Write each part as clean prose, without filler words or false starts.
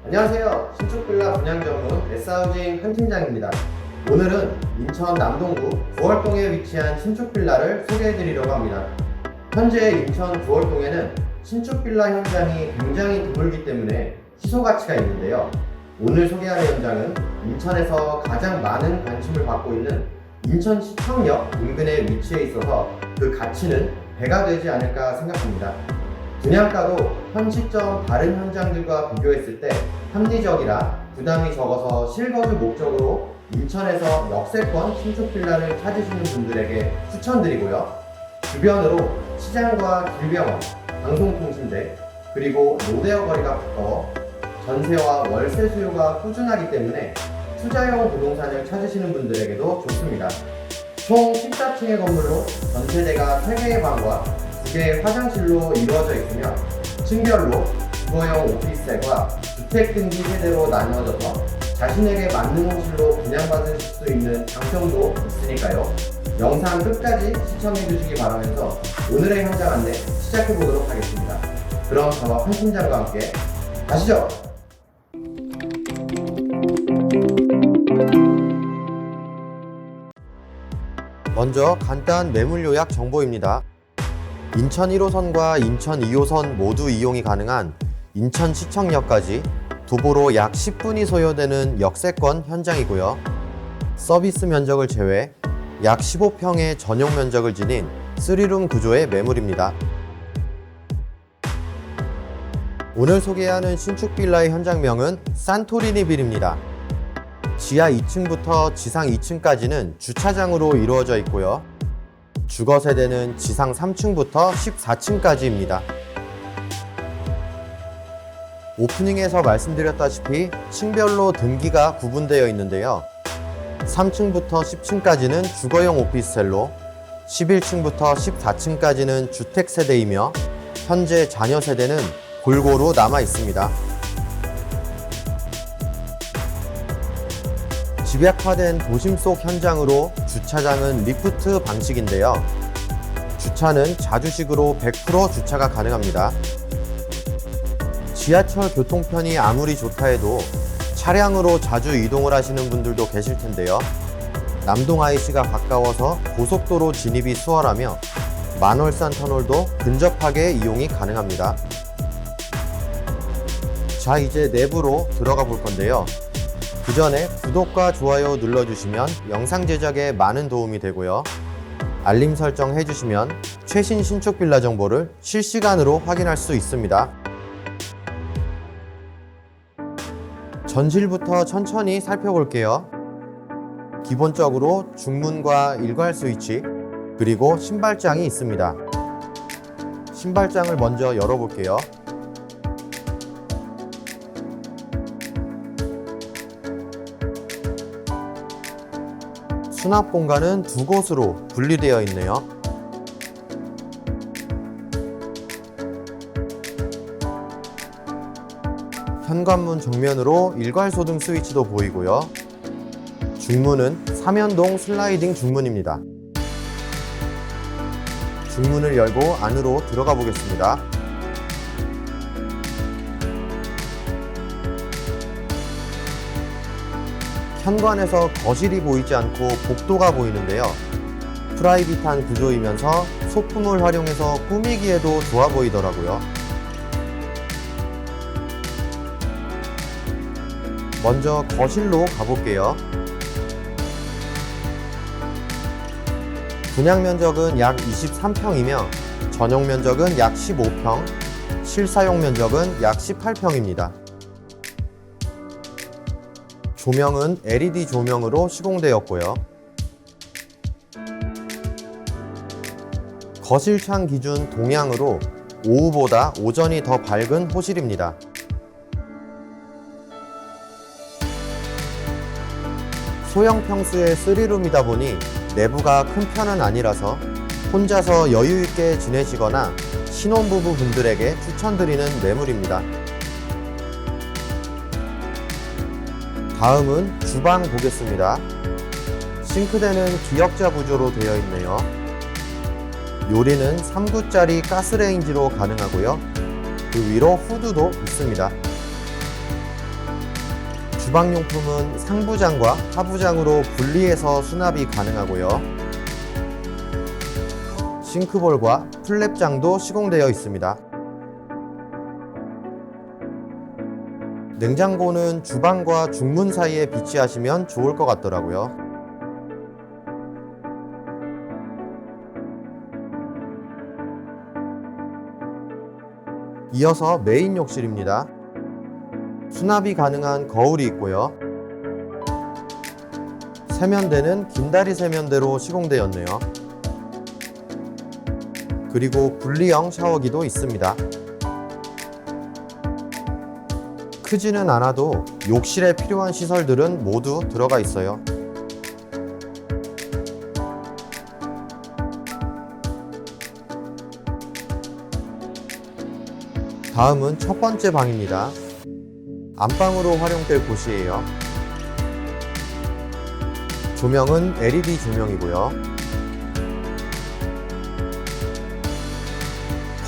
안녕하세요. 신축빌라 분양 전문 S하우징 한 팀장입니다. 오늘은 인천 남동구 구월동에 위치한 신축빌라를 소개해드리려고 합니다. 현재 인천 구월동에는 신축빌라 현장이 굉장히 드물기 때문에 희소 가치가 있는데요. 오늘 소개할 현장은 인천에서 가장 많은 관심을 받고 있는 인천시청역 인근에 위치해 있어서 그 가치는 배가 되지 않을까 생각합니다. 분양가도 현 시점 다른 현장들과 비교했을 때 합리적이라 부담이 적어서 실거주 목적으로 인천에서 역세권 신축빌라를 찾으시는 분들에게 추천드리고요. 주변으로 시장과 길병원, 방송통신대, 그리고 로데오 거리가 가까워 전세와 월세 수요가 꾸준하기 때문에 투자용 부동산을 찾으시는 분들에게도 좋습니다. 총 14층의 건물로 전세대가 3개의 방과 2개의 화장실로 이루어져 있으며 층별로 주거용 오피스텔과 주택등기 세대로 나누어져서 자신에게 맞는 호실로 분양받으실 수 있는 장점도 있으니까요. 영상 끝까지 시청해 주시기 바라면서 오늘의 현장 안내 시작해 보도록 하겠습니다. 그럼 저와 한 팀장과 함께 가시죠! 먼저 간단한 매물 요약 정보입니다. 인천 1호선과 인천 2호선 모두 이용이 가능한 인천시청역까지 도보로 약 10분이 소요되는 역세권 현장이고요. 서비스 면적을 제외 약 15평의 전용 면적을 지닌 3룸 구조의 매물입니다. 오늘 소개하는 신축 빌라의 현장명은 산토리니빌입니다. 지하 2층부터 지상 2층까지는 주차장으로 이루어져 있고요. 주거 세대는 지상 3층부터 14층까지입니다. 오프닝에서 말씀드렸다시피 층별로 등기가 구분되어 있는데요. 3층부터 10층까지는 주거용 오피스텔로 11층부터 14층까지는 주택 세대이며 현재 자녀 세대는 골고루 남아 있습니다. 집약화된 도심 속 현장으로 주차장은 리프트 방식인데요. 주차는 자주식으로 100% 주차가 가능합니다. 지하철 교통편이 아무리 좋다 해도 차량으로 자주 이동을 하시는 분들도 계실 텐데요. 남동 IC가 가까워서 고속도로 진입이 수월하며 만월산 터널도 근접하게 이용이 가능합니다. 자, 이제 내부로 들어가 볼 건데요. 그 전에 구독과 좋아요 눌러주시면 영상 제작에 많은 도움이 되고요. 알림 설정 해주시면 최신 신축 빌라 정보를 실시간으로 확인할 수 있습니다. 전실부터 천천히 살펴볼게요. 기본적으로 중문과 일괄 스위치, 그리고 신발장이 있습니다. 신발장을 먼저 열어볼게요. 수납 공간은 두 곳으로 분리되어 있네요. 현관문 정면으로 일괄소등 스위치도 보이고요. 중문은 3연동 슬라이딩 중문입니다. 중문을 열고 안으로 들어가 보겠습니다. 현관에서 거실이 보이지 않고 복도가 보이는데요. 프라이빗한 구조이면서 소품을 활용해서 꾸미기에도 좋아 보이더라고요. 먼저 거실로 가볼게요. 분양 면적은 약 23평이며 전용 면적은 약 15평, 실사용 면적은 약 18평입니다. 조명은 LED 조명으로 시공되었고요. 거실창 기준 동향으로 오후보다 오전이 더 밝은 호실입니다. 소형 평수의 3룸이다 보니 내부가 큰 편은 아니라서 혼자서 여유있게 지내시거나 신혼부부 분들에게 추천드리는 매물입니다. 다음은 주방 보겠습니다. 싱크대는 기역자 구조로 되어 있네요. 요리는 3구짜리 가스레인지로 가능하고요. 그 위로 후드도 있습니다. 주방용품은 상부장과 하부장으로 분리해서 수납이 가능하고요. 싱크볼과 플랩장도 시공되어 있습니다. 냉장고는 주방과 중문 사이에 비치하시면 좋을 것 같더라고요. 이어서 메인 욕실입니다. 수납이 가능한 거울이 있고요. 세면대는 긴다리 세면대로 시공되었네요. 그리고 분리형 샤워기도 있습니다. 크지는 않아도 욕실에 필요한 시설들은 모두 들어가 있어요. 다음은 첫 번째 방입니다. 안방으로 활용될 곳이에요. 조명은 LED 조명이고요.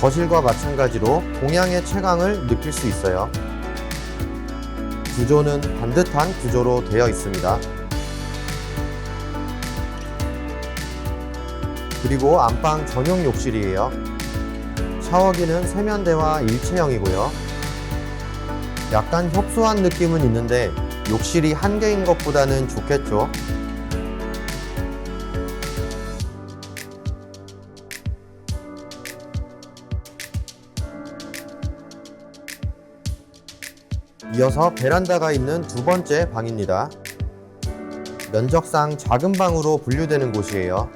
거실과 마찬가지로 동양의 채광을 느낄 수 있어요. 구조는 반듯한 구조로 되어 있습니다. 그리고 안방 전용 욕실이에요. 샤워기는 세면대와 일체형이고요. 약간 협소한 느낌은 있는데 욕실이 한 개인 것보다는 좋겠죠. 이어서 베란다가 있는 두 번째 방입니다. 면적상 작은 방으로 분류되는 곳이에요.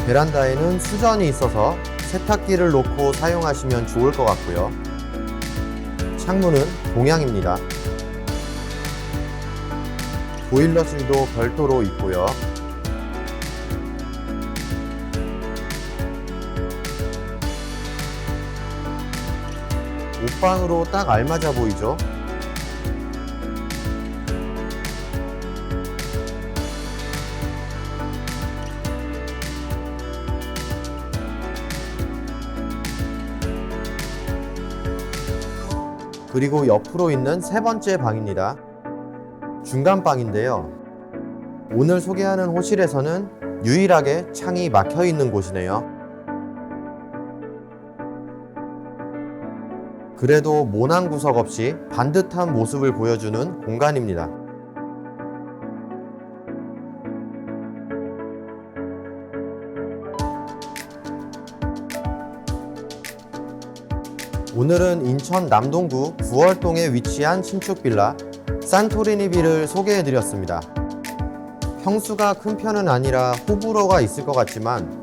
베란다에는 수전이 있어서 세탁기를 놓고 사용하시면 좋을 것 같고요. 창문은 동양입니다. 보일러실도 별도로 있고요. 옷방으로 딱 알맞아 보이죠? 그리고 옆으로 있는 세 번째 방입니다. 중간 방인데요. 오늘 소개하는 호실에서는 유일하게 창이 막혀 있는 곳이네요. 그래도 모난 구석 없이 반듯한 모습을 보여주는 공간입니다. 오늘은 인천 남동구 구월동에 위치한 신축 빌라 산토리니빌을 소개해드렸습니다. 평수가 큰 편은 아니라 호불호가 있을 것 같지만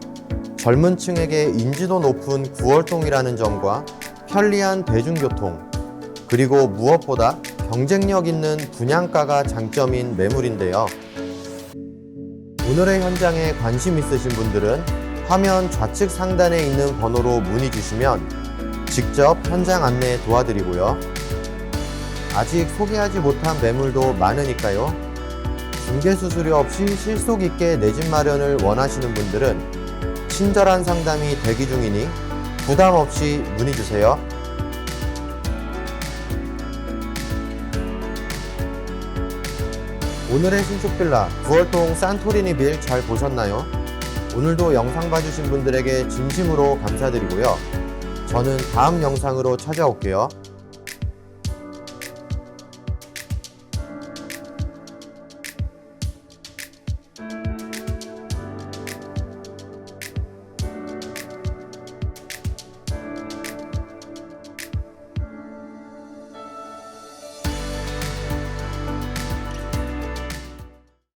젊은 층에게 인지도 높은 구월동이라는 점과 편리한 대중교통, 그리고 무엇보다 경쟁력 있는 분양가가 장점인 매물인데요. 오늘의 현장에 관심 있으신 분들은 화면 좌측 상단에 있는 번호로 문의 주시면 직접 현장 안내 도와드리고요. 아직 소개하지 못한 매물도 많으니까요. 중개 수수료 없이 실속 있게 내 집 마련을 원하시는 분들은 친절한 상담이 대기 중이니 부담 없이 문의 주세요. 오늘의 신축 빌라 구월동 산토리니빌 잘 보셨나요? 오늘도 영상 봐주신 분들에게 진심으로 감사드리고요. 저는 다음 영상으로 찾아올게요.